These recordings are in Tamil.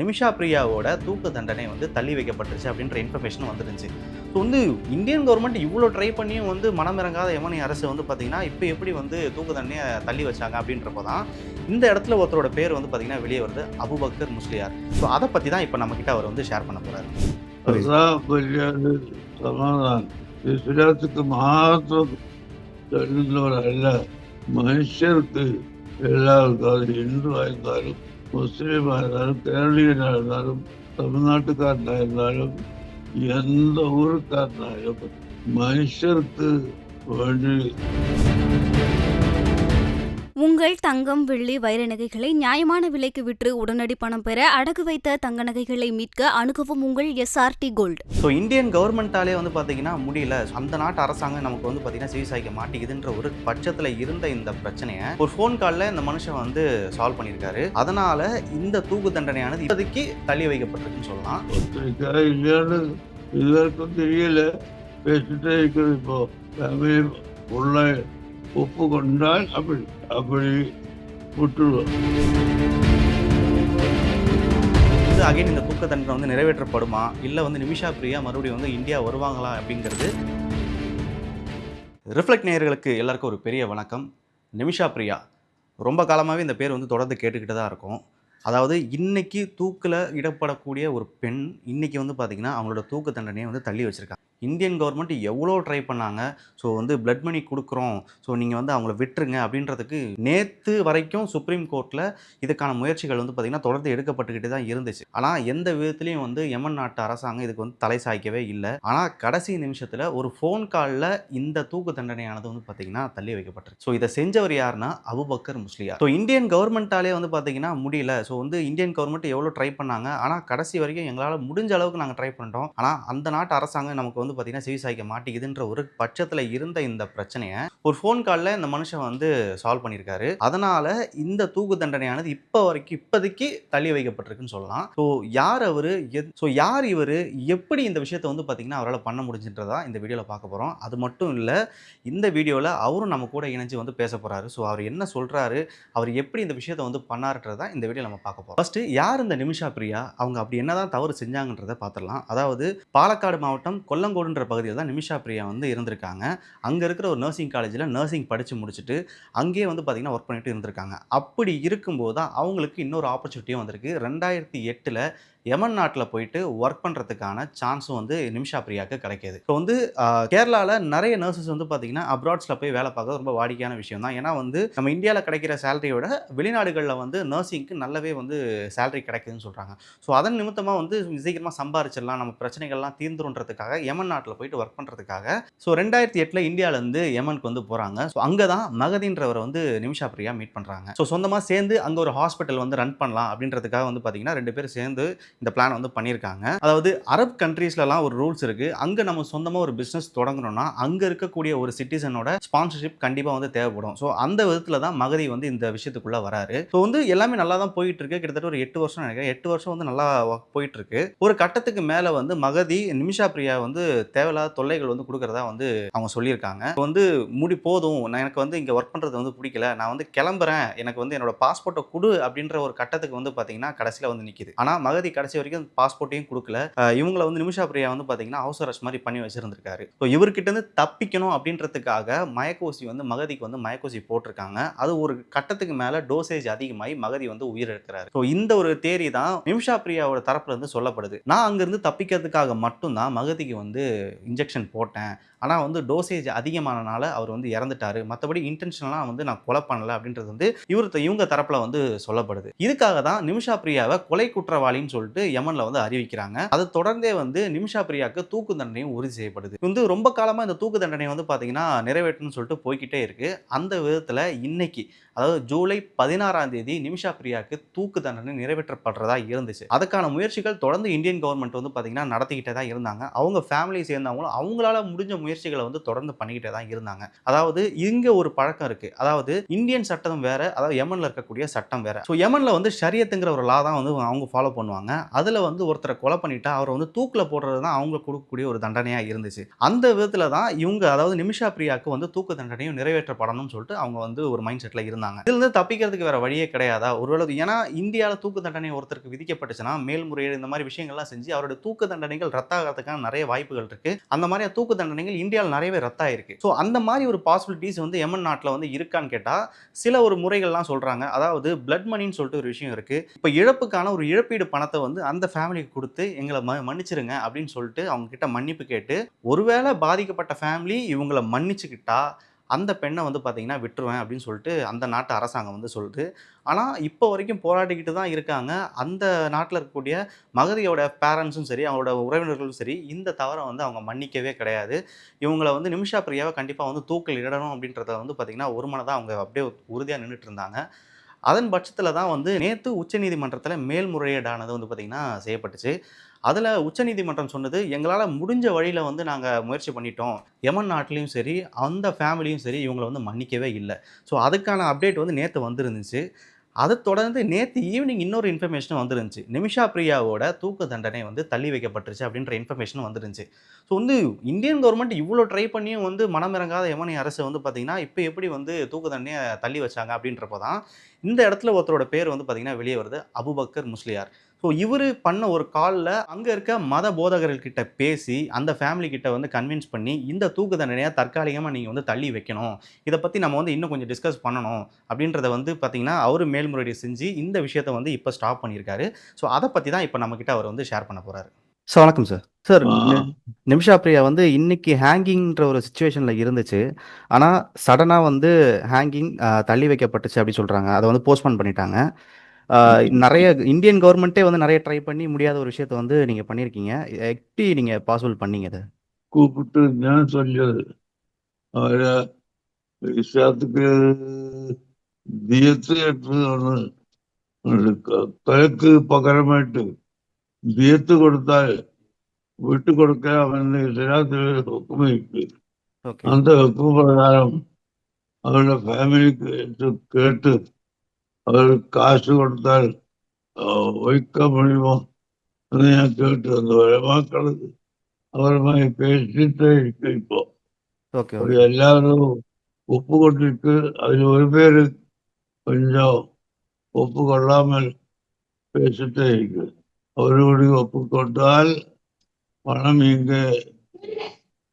நிமிஷா பிரியாவோட தூக்கு தண்டனை வந்து தள்ளி வைக்கப்பட்டுருச்சு அப்படின்ற இன்ஃபர்மேஷன் வந்துருந்துச்சு. ஸோ வந்து இந்தியன் கவர்மெண்ட் இவ்வளோ ட்ரை பண்ணியும் வந்து மனமிறங்காத யமனி அரசு வந்து பார்த்தீங்கன்னா, இப்போ எப்படி வந்து தூக்கு தண்டனையை தள்ளி வச்சாங்க அப்படின்றப்போ தான் இந்த இடத்துல ஒருத்தரோட பேர் வந்து பார்த்தீங்கன்னா வெளியே வருது, அபுபக்கர் முஸ்லியார். ஸோ அதை பற்றி தான் இப்போ நம்மக்கிட்ட அவர் வந்து ஷேர் பண்ண போகிறாரு. மரியாதை சமாதானம் இஸ்லாத்துக்கு மகத்துவம் தெரிந்தவர் அல்ல. மனுஷருக்கு எல்லாருக்காரும் இந்துவாக இருந்தாலும் முஸ்லீமாக இருந்தாலும் கேரளீயனாக இருந்தாலும் தமிழ்நாட்டுக்காரனாக இருந்தாலும் எந்த ஊருக்காரனாலும் மனுஷருக்கு வேண்டி உங்கள் தங்கம், வெள்ளி, வைர நகைகளை நியாயமான விலைக்கு விற்று உடனடி பணம் பெற அடகு வைத்த தங்க நகைகளை மீட்க அணுகவும் உங்கள் SRT கோல்டு. ஸோ இந்தியன் கவர்மெண்ட்டாலே வந்து பார்த்தீங்கன்னா முடியல, அந்த நாட்டு அரசாங்கம் நமக்கு வந்து பார்த்தீங்கன்னா செவி சாய்க்க மாட்டேங்குதுன்ற ஒரு பட்சத்தில் இருந்த இந்த பிரச்சனையை ஒரு ஃபோன் காலில் இந்த மனுஷன் வந்து சால்வ் பண்ணியிருக்காரு. அதனால இந்த தூக்கு தண்டனையானது இப்போதைக்கு தள்ளி வைக்கப்பட்டிருக்குன்னு சொல்லலாம். இல்லையான்னு இதுவரைக்கும் தெரியல. பேசிட்டே இருக்கிறது. இப்போ ஃபேமிலி உள்ள ஒப்புக்கொண்டால் அப்படி விட்டுருவோம். அகைன் இந்த தூக்கு தண்டனை வந்து நிறைவேற்றப்படுமா, இல்லை வந்து நிமிஷா பிரியா மறுபடியும் வந்து இந்தியா வருவாங்களா அப்படிங்கிறது. ரிஃப்ளெக்ட் நேயர்களுக்கு எல்லாருக்கும் ஒரு பெரிய வணக்கம். நிமிஷா பிரியா ரொம்ப காலமாகவே இந்த பேர் வந்து தொடர்ந்து கேட்டுக்கிட்டு தான் இருக்கும். அதாவது இன்னைக்கு தூக்கில் இடப்படக்கூடிய ஒரு பெண் இன்னைக்கு வந்து பார்த்திங்கன்னா அவங்களோட தூக்கு தண்டனையை வந்து தள்ளி வச்சுருக்காங்க. இந்தியன் கவர்மெண்ட் எவ்வளோ ட்ரை பண்ணாங்க. ஸோ வந்து பிளட் மணி கொடுக்குறோம், ஸோ நீங்கள் வந்து அவங்கள விட்டுருங்க அப்படின்றதுக்கு நேற்று வரைக்கும் சுப்ரீம் கோர்ட்டில் இதுக்கான முயற்சிகள் வந்து பார்த்திங்கன்னா தொடர்ந்து எடுக்கப்பட்டுக்கிட்டு தான் இருந்துச்சு. ஆனால் எந்த விதத்துலையும் வந்து யமன் நாட்டு அரசாங்கம் இதுக்கு வந்து தலை சாய்க்கவே இல்லை. ஆனால் கடைசி நிமிஷத்தில் ஒரு ஃபோன் காலில் இந்த தூக்கு தண்டனையானது வந்து பார்த்திங்கன்னா தள்ளி வைக்கப்பட்டிருக்கு. ஸோ இதை செஞ்சவர் யாருன்னா அபுபக்கர் முஸ்லியார். ஸோ இந்தியன் கவர்மெண்ட்டாலே வந்து பார்த்திங்கன்னா முடியல. ஸோ வந்து இந்தியன் கவர்மெண்ட் எவ்வளோ ட்ரை பண்ணாங்க, ஆனால் கடைசி வரைக்கும் எங்களால் முடிஞ்ச அளவுக்கு நாங்கள் ட்ரை பண்ணுறோம், ஆனால் அந்த நாட்டு அரசாங்கம் நமக்கு வந்து பார்த்தீங்கன்னா செவி சாய்க்க மாட்டேங்குதுன்ற ஒரு பட்சத்தில் இருந்த இந்த பிரச்சனையை ஒரு ஃபோன் காலில் இந்த மனுஷன் வந்து சால்வ் பண்ணியிருக்காரு. அதனால இந்த தூக்கு தண்டனையானது இப்போதைக்கு தள்ளி வைக்கப்பட்டிருக்குன்னு சொல்லலாம். ஸோ யார் அவரு, ஸோ யார் இவர், எப்படி இந்த விஷயத்தை வந்து பார்த்தீங்கன்னா அவரால் பண்ண முடிஞ்சுன்றதா இந்த வீடியோவில் பார்க்க போகிறோம். அது மட்டும் இல்லை, இந்த வீடியோவில் அவரும் நம்ம கூட இணைஞ்சு வந்து பேச போகிறாரு. ஸோ அவர் என்ன சொல்கிறாரு, அவர் எப்படி இந்த விஷயத்தை வந்து பண்ணாருன்றதா இந்த வீடியோ நம்ம பார்க்க போகிறோம். ஃபர்ஸ்ட் யார் இந்த நிமிஷா பிரியா, அவங்க அப்படி என்னதான் தவறு செஞ்சாங்கன்றதை பார்த்துடலாம். அதாவது பாலக்காடு மாவட்டம் கொல்லங்கோடுன்ற பகுதியில் தான் நிமிஷா பிரியா வந்து இருந்திருக்காங்க. அங்கே இருக்கிற ஒரு நர்சிங் காலேஜில் நர்சிங் படித்து முடிச்சுட்டு அங்கேயே வந்து பார்த்திங்கன்னா ஒர்க் பண்ணிட்டு இருந்திருக்காங்க. அப்படி இருக்கும்போது தான் அவங்களுக்கு இன்னொரு ஆப்பர்ச்சுனிட்டியும் வந்திருக்கு. 2008 யமன் நாட்டில் போயிட்டு ஒர்க் பண்ணுறதுக்கான சான்ஸும் வந்து நிமிஷா பிரியாவுக்கு கிடைக்கிது. ஸோ வந்து கேரளாவில் நிறைய நர்சஸ் வந்து பார்த்திங்கன்னா அப்ராட்ஸில் போய் வேலை பார்க்க ரொம்ப வாடிக்கையான விஷயம் தான். ஏன்னா வந்து நம்ம இந்தியாவில் கிடைக்கிற சேலரியோட வெளிநாடுகளில் வந்து நர்சிங்க்கு நல்லாவே வந்து சேலரி கிடைக்குதுன்னு சொல்கிறாங்க. ஸோ அதன் நிமித்தமாக வந்து சீக்கிரமாக சம்பாரிச்சிடலாம், நம்ம பிரச்சனைகள்லாம் தீர்ந்துருன்றதுக்காக யமன் நாட்டில் போயிட்டு ஒர்க் பண்ணுறதுக்காக ஸோ 2008 இந்தியாவிலேருந்து யமனுக்கு வந்து போகிறாங்க. ஸோ அங்கே தான் மகதின்றவரை வந்து நிமிஷா பிரியா மீட் பண்ணுறாங்க. ஸோ சொந்தமாக சேர்ந்து அங்கே ஒரு ஹாஸ்பிட்டல் வந்து ரன் பண்ணலாம் அப்படின்றதுக்காக வந்து பார்த்திங்கன்னா 2 பேர் சேர்ந்து இந்த பிளான் வந்து பண்ணியிருக்காங்க. அதாவது அரப் கண்ட்ரீஸ்லலாம் ஒரு ரூல்ஸ் இருக்குது. அங்கே நம்ம சொந்தமாக ஒரு பிஸ்னஸ் தொடங்கணும்னா அங்கே இருக்கக்கூடிய ஒரு சிட்டிசனோட ஸ்பான்சர்ஷிப் கண்டிப்பாக வந்து தேவைப்படும். ஸோ அந்த விதத்தில் தான் மகதி வந்து இந்த விஷயத்துக்குள்ளே வராரு. ஸோ வந்து எல்லாமே நல்லா தான் போயிட்டு இருக்கு. கிட்டத்தட்ட ஒரு 8 வருஷம் நினைக்கிறேன். 8 வருஷம் வந்து நல்லா போயிட்டு இருக்கு. ஒரு கட்டத்துக்கு மேலே வந்து மகதி நிமிஷா பிரியா வந்து தேவையில்லாத தொல்லைகள் வந்து கொடுக்குறதா வந்து அவங்க சொல்லியிருக்காங்க. வந்து முடி போதும், நான் எனக்கு வந்து இங்கே ஒர்க் பண்ணுறது வந்து பிடிக்கல, நான் வந்து கிளம்புறேன், எனக்கு வந்து என்னோட பாஸ்போர்ட்டை கொடு அப்படின்ற ஒரு கட்டத்துக்கு வந்து பார்த்தீங்கன்னா கடைசியில் வந்து நிற்கிது. ஆனால் மகதி கடைசி வரைக்கும் பாஸ்போர்ட்டையும் கொடுக்கல. இவங்களை வந்து நிமிஷா பிரியா வந்து பார்த்தீங்கன்னா அவசர அரெஸ்ட் மாதிரி பண்ணி வச்சிருந்திருக்காரு. ஸோ இவர்கிட்ட இருந்து தப்பிக்கணும் அப்படின்றதுக்காக மயக்கோசி வந்து மகதிக்கு வந்து மயக்கோசி போட்டிருக்காங்க. அது ஒரு கட்டத்துக்கு மேலே டோசேஜ் அதிகமாகி மகதி வந்து உயிரிழக்கிறாரு. ஸோ இந்த ஒரு தேரி தான் நிமிஷா பிரியாவோட தரப்புல இருந்து சொல்லப்படுது. நான் அங்கிருந்து தப்பிக்கிறதுக்காக மட்டும்தான் மகதிக்கு வந்து இன்ஜெக்ஷன் போட்டேன், ஆனால் வந்து டோசேஜ் அதிகமானனால அவர் வந்து இறந்துட்டாரு, மற்றபடி இன்டென்ஷனலாக வந்து நான் கொலை பண்ணல அப்படின்றது வந்து இவங்க தரப்புல வந்து சொல்லப்படுது. இதுக்காக தான் நிமிஷா பிரியாவை கொலை குற்றவாளின்னு சொல்லிட்டு யமன்ல வந்து அறிவிக்கிறாங்க. அதை தொடர்ந்தே வந்து நிமிஷா பிரியாவுக்கு தூக்கு தண்டனையும் உறுதி செய்யப்படுது. வந்து ரொம்ப காலமாக இந்த தூக்கு தண்டனை வந்து பார்த்தீங்கன்னா நிறைவேற்றணும்னு சொல்லிட்டு போய்கிட்டே இருக்கு. அந்த விதத்தில் இன்னைக்கு, அதாவது ஜூலை 16 நிமிஷா பிரியாவுக்கு தூக்கு தண்டனை நிறைவேற்றப்படுறதா இருந்துச்சு. அதுக்கான முயற்சிகள் தொடர்ந்து இந்தியன் கவர்மெண்ட் வந்து பார்த்தீங்கன்னா நடத்திக்கிட்டே தான் இருந்தாங்க. அவங்க ஃபேமிலி சேர்ந்தவங்களும் அவங்களால முடிஞ்ச முயற்சிகளை வந்து தொடர்ந்து பண்ணிக்கிட்டே தான் இருந்தாங்க. அதாவது இங்க ஒரு பழக்கம் இருக்கு. அதாவது இந்தியன் சட்டம் வேற, அதாவது யமன்ல இருக்கக்கூடிய சட்டம் வேற. ஸோ யமன்ல வந்து ஷரியத்துங்கிற ஒரு லா தான் வந்து அவங்க ஃபாலோ பண்ணுவாங்க. அதுல வந்து ஒருத்தரை கொலை பண்ணிட்டா அவரை வந்து தூக்கில் போடுறது தான் அவங்க கொடுக்கக்கூடிய ஒரு தண்டனையா இருந்துச்சு. அந்த விதத்துல தான் இவங்க, அதாவது நிமிஷா பிரியாவுக்கு வந்து தூக்கு தண்டனையும் நிறைவேற்றப்படணும்னு சொல்லிட்டு அவங்க வந்து ஒரு மைண்ட் செட்ல இருந்தாங்க. இதுல இருந்து தப்பிக்கிறதுக்கு வேற வழியே கிடையாதா ஒருவேளை? ஏன்னா இந்தியாவில் தூக்கு தண்டனை ஒருத்தருக்கு விதிக்கப்பட்டுச்சுன்னா மேல்முறையீடு இந்த மாதிரி விஷயங்கள்லாம் செஞ்சு அவருடைய தூக்கு தண்டனைகள் ரத்தாகிறதுக்கான நிறைய வாய்ப்புகள் இருக்கு. அந்த மாதிரி தூக்கு தண்டனைகள் இந்தியாவில் நிறையவே ரத்தாயிருக்கு. ஸோ அந்த மாதிரி ஒரு பாசிபிலிட்டிஸ் வந்து எமன் நாட்டில் வந்து இருக்கான்னு கேட்டால் சில ஒரு முறைகள்லாம் சொல்றாங்க. அதாவது பிளட் மணின்னு சொல்லிட்டு ஒரு விஷயம் இருக்கு. இப்போ இழப்புக்கான ஒரு இழப்பீடு பணத்தை வந்து அந்த ஃபேமிலிக்கு கொடுத்து எங்களை மன்னிச்சிருங்க அப்படின்னு சொல்லிட்டு அவங்க கிட்ட மன்னிப்பு கேட்டு ஒருவேளை பாதிக்கப்பட்ட ஃபேமிலி இவங்களை மன்னிச்சுக்கிட்டா அந்த பெண்ணை வந்து பார்த்தீங்கன்னா விட்டுருவேன் அப்படின்னு சொல்லிட்டு அந்த நாட்டு அரசாங்கம் வந்து சொல்லுது. ஆனால் இப்போ வரைக்கும் போராடிக்கிட்டு தான் இருக்காங்க. அந்த நாட்டில் இருக்கக்கூடிய மகதியோட பேரண்ட்ஸும் சரி, அவங்களோட உறவினர்களும் சரி, இந்த தவறை வந்து அவங்க மன்னிக்கவே கிடையாது. இவங்கள வந்து நிமிஷா பிரியாவை கண்டிப்பாக வந்து தூக்கில் இடணும் அப்படின்றத வந்து பார்த்தீங்கன்னா ஒரு மனதாக அவங்க அப்படியே உறுதியாக நின்றுட்டு இருந்தாங்க. அதன் பட்சத்தில் தான் வந்து நேற்று உச்சநீதிமன்றத்தில் மேல்முறையீடானது வந்து பார்த்திங்கன்னா செய்யப்பட்டுச்சு. அதில் உச்சநீதிமன்றம் சொன்னது, எங்களால் முடிஞ்ச வழியில் வந்து நாங்கள் முயற்சி பண்ணிட்டோம். யமன் நாட்டிலையும் சரி, அந்த ஃபேமிலியும் சரி இவங்கள வந்து மன்னிக்கவே இல்லை. ஸோ அதுக்கான அப்டேட் வந்து நேற்று வந்துருந்துச்சு. அதை தொடர்ந்து நேற்று ஈவினிங் இன்னொரு இன்ஃபர்மேஷனும் வந்துருந்துச்சு. நிமிஷா பிரியாவோட தூக்கு தண்டனை வந்து தள்ளி வைக்கப்பட்டுருச்சு அப்படின்ற இன்ஃபர்மேஷனும் வந்துருந்துச்சு. ஸோ வந்து இந்தியன் கவர்மெண்ட் இவ்வளோ ட்ரை பண்ணியும் வந்து மனமிறங்காத யமனி அரசு வந்து பார்த்திங்கன்னா, இப்போ எப்படி வந்து தூக்கு தண்டனையை தள்ளி வச்சாங்க அப்படின்றப்போ தான் இந்த இடத்துல ஒருத்தரோட பேர் வந்து பார்த்திங்கன்னா வெளியே வருது. அபுபக்கர் முஸ்லியார். ஸோ இவர் பண்ண ஒரு காலில் அங்கே இருக்க மத போதகர்கள்கிட்ட பேசி அந்த ஃபேமிலி கிட்ட வந்து கன்வின்ஸ் பண்ணி இந்த தூக்கு தண்டனையை தற்காலிகமாக நீங்கள் வந்து தள்ளி வைக்கணும், இதை பற்றி நம்ம வந்து இன்னும் கொஞ்சம் டிஸ்கஸ் பண்ணணும் அப்படின்றத வந்து பார்த்திங்கன்னா அவர் மேல்முறையீடு செஞ்சு இந்த விஷயத்தை வந்து இப்போ ஸ்டாப் பண்ணியிருக்காரு. ஸோ அதை பற்றி தான் இப்போ நம்மக்கிட்ட அவர் வந்து ஷேர் பண்ண போகிறாரு. சார் வணக்கம் சார். சார் நிமிஷா பிரியா வந்து இன்னைக்கு ஹேங்கிங்ன்ற ஒரு சுச்சுவேஷனில் இருந்துச்சு. ஆனால் சடனாக வந்து ஹேங்கிங் தள்ளி வைக்கப்பட்டுச்சு அப்படி சொல்கிறாங்க. அதை வந்து போஸ்ட்போன் பண்ணிட்டாங்க. நிறைய இந்தியன் கவர்மெண்ட்டே வந்து நிறைய ட்ரை பண்ணி முடியாத ஒரு விஷயத்த வந்து நீங்கள் பண்ணியிருக்கீங்க. எப்படி நீங்கள் பாசிபிள் பண்ணீங்க அதை? கூப்பிட்டு நான் சொல்லியது அவரை இஸ்லாத்துக்கு ദിയത്ത് എടുത്തതാണ്. കൊലക്ക് പകരമായിട്ട് ദിയത്ത് കൊടുത്താൽ വിട്ടുകൊടുക്കാൻ അവന് ഇസ്ലാത്തിൽ ഹുക്കുമിട്ട് ஓகே. அந்த ஹுக்கும் பிரகாரம் அவരുടെ ഫാമിലിക്ക് കേട്ട് അവർക്ക് കാശ് കൊടുത്താൽ ഒഴിക്കാൻ முடியுமோ എന്ന് ഞാൻ കേട്ടു. அந்த മക്കൾ അവരുമായി പേശിട്ടേ ഇരിക്കും. ഇപ്പോ ஓகே. அப்படி எல்லாரும் ஒப்புக்கொண்டிருக்கு. அதில் ஒரு பேர் கொஞ்சம் ஒப்புக்கொள்ளாமல் பேசிட்டே இருக்கு. அவரோடு ஒப்புக்கொண்டால் பணம் இங்க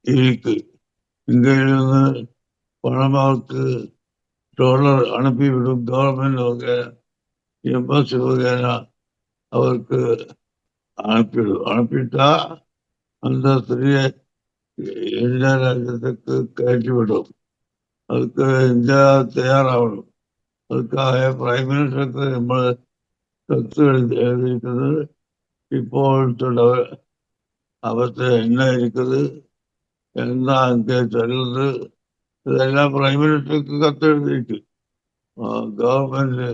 இருக்கு. இங்க இருந்து பணம் அவருக்கு டாலர் அனுப்பிவிடும் கவர்மெண்ட் வகைரா எம்பசி வகைரா அவருக்கு அனுப்பிவிடும். அனுப்பிட்டா அந்த ஸ்திரியை இந்தியா ராஜ்யத்துக்கு கயற்றிவிடும். அதுக்கு இந்தியா தயாராகணும். அதுக்காக பிரைம் மினிஸ்டருக்கு നമ്മൾ കത്ത് എഴുതിയിരിക്കുന്നത് ഇപ്പോഴത്തെ അവസ്ഥ എന്നായിരിക്കുന്നത്, എന്താ അங்கே ചെല്ലുന്നത്, ഇതെല്ലാം പ്രൈം മിനിസ്റ്റർക്ക് കത്തെഴുതിയിട്ട് ഗവൺമെന്റ്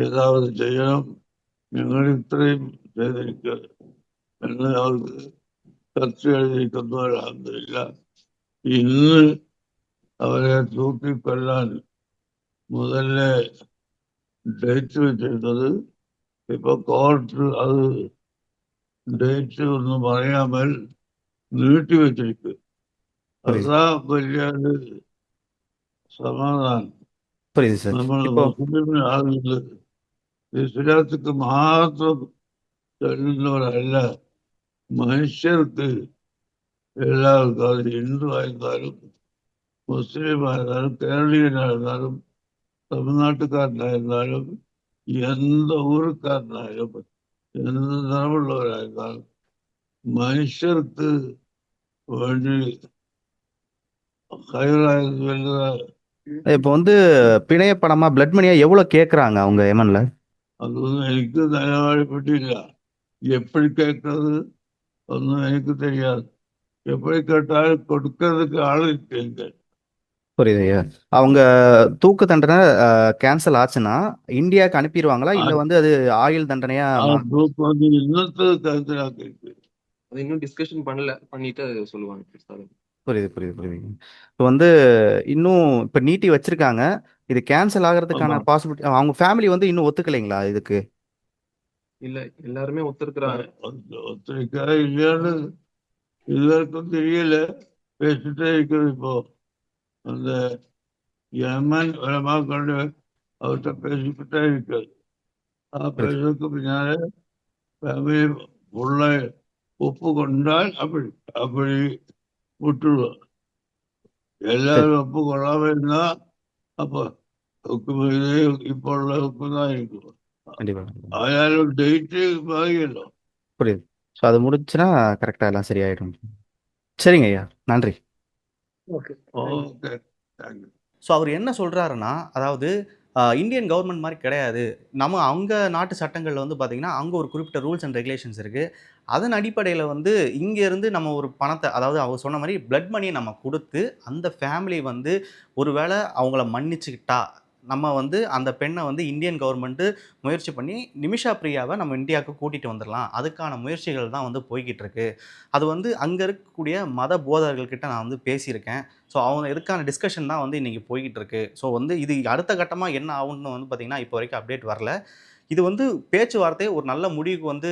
ഏതാവത് ചെയ്യണം, ഞങ്ങൾ ഇത്രയും ചെയ്തിരിക്കുക എന്ന് അവർക്ക് കത്ത് എഴുതിയിരിക്കുന്നവരാകുന്നില്ല. ഇന്ന് അവരെ തൂക്കിക്കൊല്ലാൻ முதல்ல ഡേറ്റ് വെച്ചിരുന്നത്. ഇപ്പൊ കോർട്ട് അത് ഡേറ്റ് ഒന്നും പറയാமல் നീട്ടി വെച്ചിരിക്കുക. അതാ വലിയ സമാധാനം. புரியுது சார். നമ്മൾ இப்போ മുസ്ലിം ആളുകൾ ഇസ്ലാത്തിക്ക് മാത്രം ചെല്ലുന്നവരല്ല, മനുഷ്യർക്ക് എല്ലാവർക്കും, അത് ഹിന്ദു ആയിരുന്നാലും മുസ്ലിം ആയിരുന്നാലും കേരളീയനായിരുന്നാലും തമിഴ്നാട്ടുകാരനായിരുന്നാലും എന്ത് ഊരുകാരനായാലും എന്ത് നിറമുള്ളവരായിരുന്നാലും മനുഷ്യർക്ക് വേണ്ടി ഹൈറായത് വലുത്. இப்போ வந்து பிணைய பணமா பிளட் மணியா எவ்வளோ கேட்குறாங்க அவங்க எமன்ல? അതൊന്നും എനിക്ക് നിലവാരപ്പെട്ടില്ല. എപ്പോഴും കേൾക്കുന്നത് ഒന്നും എനിക്ക് தெரியாது. எப்படி கேட்டாலும் கொடுக்கறதுக்கு ஆள் இருக்கு. புரியுது ஐயா. அவங்க தூக்கு தண்டனை கேன்சல் ஆச்சுன்னா இந்தியாவுக்கு அனுப்பிடுவாங்களா, இல்லை வந்து அது ஆயுள் தண்டனையா தூக்கு வந்து இன்னத்து கேன்சலாக இருக்கு. அது இன்னும் டிஸ்கஷன் பண்ணிட்டு அது சொல்லுவாங்க. புரியுது புரியுது புரியுதுங்க. இப்போ வந்து இன்னும் இப்போ நீட்டி வச்சிருக்காங்க. இது கேன்சல் ஆகிறதுக்கான ஆமா. பாசிபிலிட்டி அவங்க ஃபேமிலி வந்து இன்னும் ஒத்துக்கலைங்களா இதுக்கு? இல்ல, எல்லாருமே ஒத்துருக்குறாங்க. ஒத்துழைக்கா இல்லையான்னு இதுவரைக்கும் தெரியல. பேசிட்டே இருக்குது. இப்போ அந்த யமன் உலமாக்கள் அவர்கிட்ட பேசிக்கிட்டே இருக்கு. ஆபரேஷனுக்கு பின்னாலே ஃபேமிலி உள்ள ஒப்புக்கொண்டால் அப்படி அப்படி விட்டுருவோம். எல்லாரும் ஒப்புக்கொள்ளாம இருந்தா அப்போ இதே இப்போ உள்ள உப்பு தான் இருக்கும். கண்டிப்பா. ஆனாலும் டேட்டு பாதிக்கணும். புரியுது. ஸோ அது முடிச்சுன்னா கரெக்டாக எல்லாம் சரியாயிடும். சரிங்க ஐயா, நன்றி. ஓகே. Okay, thank you. ஸோ அவர் என்ன சொல்கிறாருன்னா, அதாவது இந்தியன் கவர்மெண்ட் மாதிரி கிடையாது. நம்ம அங்க நாட்டு சட்டங்கள்ல வந்து பார்த்தீங்கன்னா, அங்க ஒரு குறிப்பிட்ட ரூல்ஸ் அண்ட் ரெகுலேஷன்ஸ் இருக்கு. அதன் அடிப்படையில வந்து இங்கேருந்து நம்ம ஒரு பணத்த, அதாவது அவர் சொன்ன மாரி பிளட் மணிய நம்ம குடுத்து, அந்த ஃபேமிலி வந்து ஒரு வேள அவங்கள மன்னிச்சுக்கிட்டா, நம்ம வந்து அந்த பெண்ண வந்து இந்தியன் கவர்மெண்ட் முயற்சி பண்ணி நிமிஷா பிரியாவ நம்ம இந்தியாவுக்கு கூட்டிட்டு வந்துரலாம். அதுக்கான முயற்சிகள் தான் வந்து போய்க்கிட்டு இருக்கு. அது வந்து அங்க இருக்கக்கூடிய மத போதகர்கள் கிட்ட நான் வந்து பேசியிருக்கேன். ஸோ அவங்க இதுக்கான டிஸ்கஷன் தான் வந்து இன்னைக்கு போய்க்கிட்டு இருக்கு. ஸோ வந்து இது அடுத்த கட்டமா என்ன ஆகும்னு வந்து பார்த்தீங்கன்னா, இப்போ வரைக்கும் அப்டேட் வரல. இது வந்து பேச்சுவார்த்தை ஒரு நல்ல முடிவுக்கு வந்து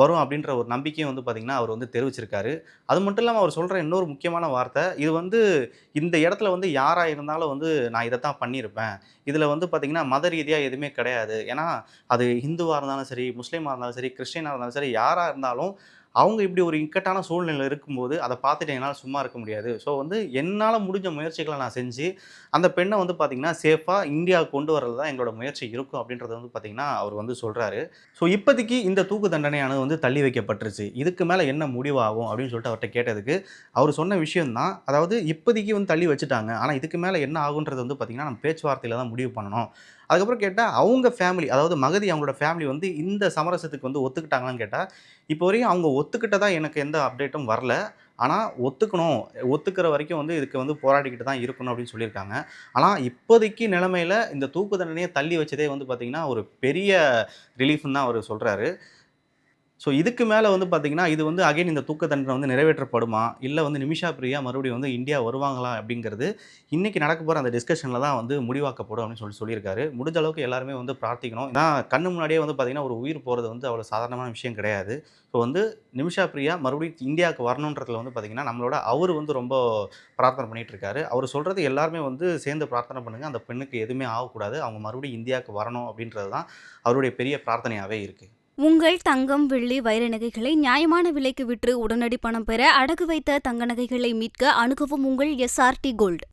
வரும் அப்படின்ற ஒரு நம்பிக்கையும் வந்து பார்த்தீங்கன்னா, அவர் வந்து தெரிவிச்சிருக்காரு. அது மட்டும் இல்லாம அவர் சொல்ற இன்னொரு முக்கியமான வார்த்தை, இது வந்து இந்த இடத்துல வந்து யாரா இருந்தாலும் வந்து நான் இதத்தான் பண்ணியிருப்பேன். இதுல வந்து பார்த்தீங்கன்னா, மத ரீதியா எதுவுமே கிடையாது. ஏன்னா, அது ஹிந்துவா இருந்தாலும் சரி, முஸ்லீமா இருந்தாலும் சரி, கிறிஸ்டியனா இருந்தாலும் சரி, யாரா இருந்தாலும் அவங்க இப்படி ஒரு இக்கட்டான சூழ்நிலையில இருக்கும்போது, அத பார்த்துட்டு என்னால சும்மா இருக்க முடியாது. ஸோ வந்து என்னால முடிஞ்ச முயற்சிகள நான் செஞ்சு, அந்த பெண்ண வந்து பார்த்தீங்கன்னா, சேஃபா இந்தியாவுக்கு கொண்டு வரது தான் எங்களோட முயற்சி இருக்கும் அப்படின்றத வந்து பார்த்தீங்கன்னா, அவர் வந்து சொல்றாரு. ஸோ இப்போதைக்கு இந்த தூக்கு தண்டனையானது வந்து தள்ளி வைக்கப்பட்டுருச்சு. இதுக்கு மேல என்ன முடிவாகும் அப்படின்னு சொல்லிட்டு அவர்ட்ட கேட்டதுக்கு, அவர் சொன்ன விஷயம் தான். அதாவது இப்போதைக்கு வந்து தள்ளி வச்சுட்டாங்க. ஆனா இதுக்கு மேல என்ன ஆகுன்றது வந்து பார்த்தீங்கன்னா, நம்ம பேச்சுவார்த்தையில தான் முடிவு பண்ணணும். அதுக்கப்புறம் கேட்டா, அவங்க ஃபேமிலி, அதாவது மகதி அவங்களோட ஃபேமிலி வந்து இந்த சமரசத்துக்கு வந்து ஒத்துக்கிட்டாங்களான்னு கேட்டா, இப்போ வரையும் அவங்க ஒத்துக்கிட்டதா எனக்கு எந்த அப்டேட்டும் வரல. ஆனா ஒத்துக்கணும். ஒத்துக்கிற வரைக்கும் வந்து இதுக்கு வந்து போராடிக்கிட்டு தான் இருக்கணும் அப்படின்னு சொல்லியிருக்காங்க. ஆனா இப்போதைக்கு நிலைமையில இந்த தூக்கு தண்டனைய தள்ளி வச்சதே வந்து பார்த்தீங்கன்னா, ஒரு பெரிய ரிலீஃப்ன்னு தான் அவரு சொல்றாரு. ஸோ இதுக்கு மேல வந்து பார்த்தீங்கன்னா, இது வந்து அகைன் இந்த தூக்கு தண்டனை வந்து நிறைவேற்றப்படுமா? இல்ல வந்து நிமிஷா பிரியா மறுபடியும் வந்து இந்தியா வருவாங்களா? அப்படிங்கிறது இன்னைக்கு நடக்க போற அந்த டிஸ்கஷன்ல தான் வந்து முடிவாக்கப்படும் அப்படின்னு சொல்லியிருக்காரு. முடிஞ்ச அளவுக்கு எல்லாருமே வந்து பிரார்த்திக்கணும். ஏன்னா கண்ணு முன்னாடியே வந்து பார்த்தீங்கன்னா, ஒரு உயிர் போறது வந்து அவ்வளோ சாதாரணமான விஷயம் கிடையாது. ஸோ வந்து நிமிஷா பிரியா மறுபடியும் இந்தியாவுக்கு வரணுன்றதுல வந்து பார்த்தீங்கன்னா, நம்மளோட அவரு வந்து ரொம்ப பிரார்த்தனை பண்ணிட்டு இருக்காரு. அவரு சொல்றது எல்லாருமே வந்து சேர்ந்து பிரார்த்தனை பண்ணுங்க. அந்த பெண்ணுக்கு எதுவுமே ஆகக்கூடாது. அவங்க மறுபடியும் இந்தியாவுக்கு வரணும் அப்படின்றது தான் அவருடைய பெரிய பிரார்த்தனையாவே இருக்கு. உங்கள் தங்கம், வெள்ளி, வைர நகைகளை நியாயமான விலைக்கு விற்று உடனடி பணம் பெற அடகு வைத்த தங்க நகைகளை மீட்க அணுகவும் உங்கள் எஸ்ஆர்டி கோல்ட்.